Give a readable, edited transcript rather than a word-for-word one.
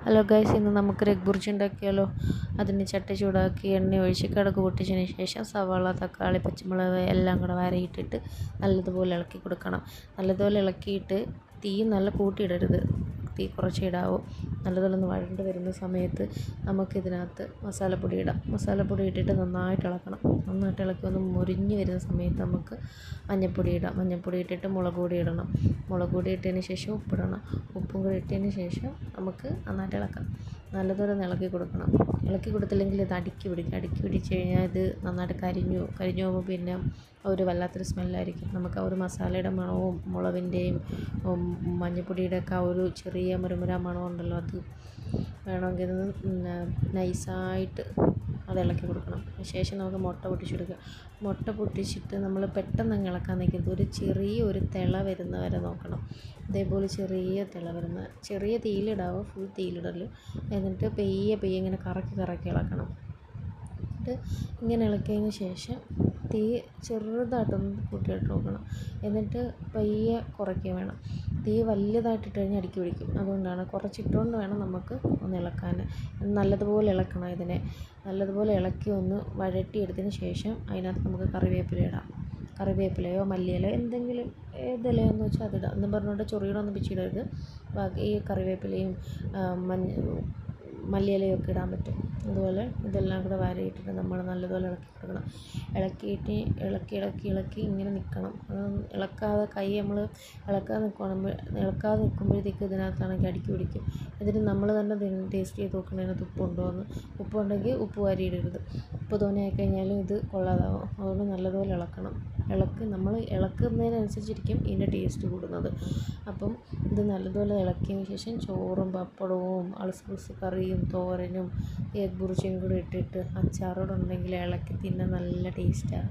Hello guys, ഇന്ന് നമുക്കൊരു egg bhurji ഉണ്ടാക്കിയാലോ. അതിന് ചട്ടി ചൂടാക്കി എണ്ണ ഒഴിച്ച് കടുക് പൊട്ടിച്ചതിന് ശേഷം സവാള, തക്കാളി, പച്ചമുളക് എല്ലാം കൂടെ വരയിട്ടിട്ട് നല്ലതുപോലെ ഇളക്കി കൊടുക്കണം. നല്ലതുപോലെ ഇളക്കിയിട്ട് തീ നല്ല കൂട്ടിയിടരുത്, തീ കുറച്ച് ഇടാവൂ. നല്ലതുപോലെ ഒന്ന് വഴണ്ട് വരുന്ന സമയത്ത് നമുക്കിതിനകത്ത് മസാലപ്പൊടി ഇടാം. മസാലപ്പൊടി ഇട്ടിട്ട് നന്നായിട്ട് ഇളക്കണം. നന്നായിട്ട് ഇളക്കി ഒന്ന് മുരിഞ്ഞ് വരുന്ന സമയത്ത് നമുക്ക് മഞ്ഞൾപ്പൊടി ഇടാം. മഞ്ഞൾപ്പൊടി ഇട്ടിട്ട് മുളക് പൊടി ഇടണം. മുളക് പൊടി ഇട്ടതിന് ശേഷം ഉപ്പിടണം. ഉപ്പും കൂടി ഇട്ടതിന് ശേഷം നമുക്ക് നന്നായിട്ട് ഇളക്കാം. നല്ലതുപോലെ ഇളക്കി കൊടുക്കണം. ഇളക്കി കൊടുത്തില്ലെങ്കിൽ ഇത് അടുക്കി പിടിച്ച് കഴിഞ്ഞാൽ ഇത് നന്നായിട്ട് കരിഞ്ഞു പോകുമ്പോൾ പിന്നെ ഒരു വല്ലാത്തൊരു സ്മെല്ലായിരിക്കും. നമുക്ക് ആ ഒരു മസാലയുടെ മണവും മുളകിൻ്റെയും മഞ്ഞൾപ്പൊടിയുടെയൊക്കെ ആ ഒരു ചെറിയ മുരമുര മണമുണ്ടല്ലോ, അത് വേണമെങ്കിൽ നൈസായിട്ട് അത് ഇളക്കി കൊടുക്കണം. ശേഷം നമുക്ക് മുട്ട പൊട്ടിച്ചെടുക്കുക. മുട്ട പൊട്ടിച്ചിട്ട് നമ്മൾ പെട്ടെന്ന് അങ്ങ് ഇളക്കാൻ നിൽക്കരുത്. ഒരു ചെറിയൊരു തിള വരുന്ന വരെ നോക്കണം. ഇതേപോലെ ചെറിയ തീയിലിടാവോ, ഫുൾ തീയിലിടല്. എന്നിട്ട് പെയ്യെ ഇങ്ങനെ കറക്കി ഇളക്കണം. എന്നിട്ട് ഇങ്ങനെ ഇളക്കിയതിന് ശേഷം തീ ചെറുതായിട്ടൊന്ന് കൂട്ടിയിട്ട് നോക്കണം. എന്നിട്ട് പയ്യെ കുറയ്ക്കുക വേണം. തീ വലിയതായിട്ടിട്ട് കഴിഞ്ഞാൽ അടുക്കി പിടിക്കും. അതുകൊണ്ടാണ് കുറച്ചിട്ടുകൊണ്ട് വേണം നമുക്ക് ഒന്ന് ഇളക്കാൻ. നല്ലതുപോലെ ഇളക്കണം. ഇതിനെ നല്ലതുപോലെ ഇളക്കി ഒന്ന് വഴറ്റിയെടുത്തതിന് ശേഷം അതിനകത്ത് നമുക്ക് കറിവേപ്പിലയോ മല്ലിയിലയോ എന്തെങ്കിലും ഏതിലയെന്ന് വെച്ചാൽ അതിടാം. എന്നും പറഞ്ഞുകൊണ്ട് ചൊറിയണമൊന്നും പിച്ചിടരുത്. ബാക്കി ഈ കറിവേപ്പിലയും മല്ലിയിലയും ഒക്കെ ഇടാൻ പറ്റും. അതുപോലെ ഇതെല്ലാം കൂടെ വരയിട്ടിട്ട് നമ്മൾ നല്ലതുപോലെ ഇളക്കി കൊടുക്കണം. ഇളക്കിയിട്ട് ഇളക്കി ഇങ്ങനെ നിൽക്കണം. ഇളക്കാതെ കൈ നമ്മൾ ഇളക്കാതെ നിൽക്കുമ്പോഴത്തേക്ക് ഇതിനകത്താണെങ്കിൽ അടുക്കി പിടിക്കും. ഇതിന് നമ്മൾ തന്നെ ടേസ്റ്റ് ചെയ്ത് നോക്കണം ഇതിനകത്ത് ഉപ്പുണ്ടോയെന്ന്. ഉപ്പുണ്ടെങ്കിൽ ഉപ്പ് വാരിയിടരുത്. ഉപ്പ് തോനെയായി കഴിഞ്ഞാലും ഇത് കൊള്ളാതാവും. അതുകൊണ്ട് നല്ലതുപോലെ ഇളക്കണം. നമ്മൾ ഇളക്കുന്നതിനനുസരിച്ചിരിക്കും ഇതിൻ്റെ ടേസ്റ്റ് കൂടുന്നത്. അപ്പം ഇത് നല്ലതുപോലെ ഇളക്കിയതിന് ശേഷം ചോറും പപ്പടവും അൾസൽസ് കറിയും തോരനും എഗ് ബുർജിയും കൂടി ഇട്ടിട്ട് അച്ചാറോടെ ഉണ്ടെങ്കിൽ ഇളക്കി തിന്നാൻ നല്ല ടേസ്റ്റാണ്.